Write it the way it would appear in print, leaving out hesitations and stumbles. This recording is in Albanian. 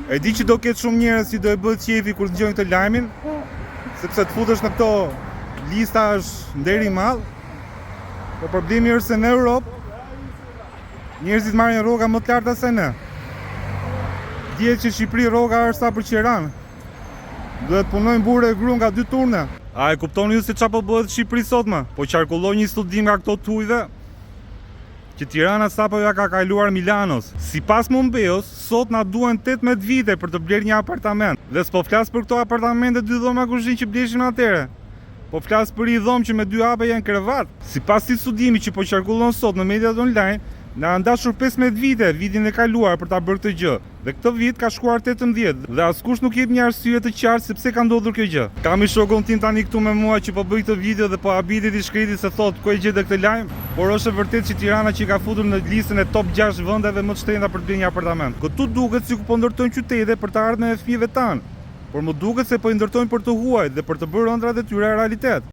E di që do ketë shumë njerëz që do e bëhet qefi kur dëgjojnë këtë lajmin, sepse të futesh në këto lista është nderi i madh. Po problemi është se në Europë njerëzit marrin rroga më të larta se ne. Dihet që në Shqipëri rroga është sa për Qiran. Duhet punojnë burrë e gru nga 2 turne. A e kuptoni ju se çfarë po bëhet në Shqipëri sotme? Po qarkullon një studim nga këto tujve që Tirana sapo ja ka kaluar Milanos. Sipas Mombeos, sot na duhen 18 vite për të blerë një apartament. Dhe s'po flas për këto apartamente 2 dhoma kuzhinë që bleshim atëre. Po flas për një dhomë që me 2 hape janë krevat. Sipas këtij studimi që po qarkullon sot në mediat online, na kanë dashur 15 vite vitin e kaluar për ta bërë këtë gjë. Dhe këtë vit ka shkuar 18 dhe askush nuk jep një arsye të qartë sepse ka ndodhur kjo gjë. Kam i shokun tim tani këtu me mua që po bëj këtë video dhe po habitet i shkriti se thot ku e gjetë këtë lajm, por është e vërtetë që Tirana që ka futur në listën e top 6 vendeve më të shtrenjta për të bërë një apartament. Këtu duket sikur po ndërtojnë qytete për të ardhmen e fëmijëve tanë, por më duket se po i ndërtojnë për të huajt dhe për të bërë ëndrat e tyre realitet.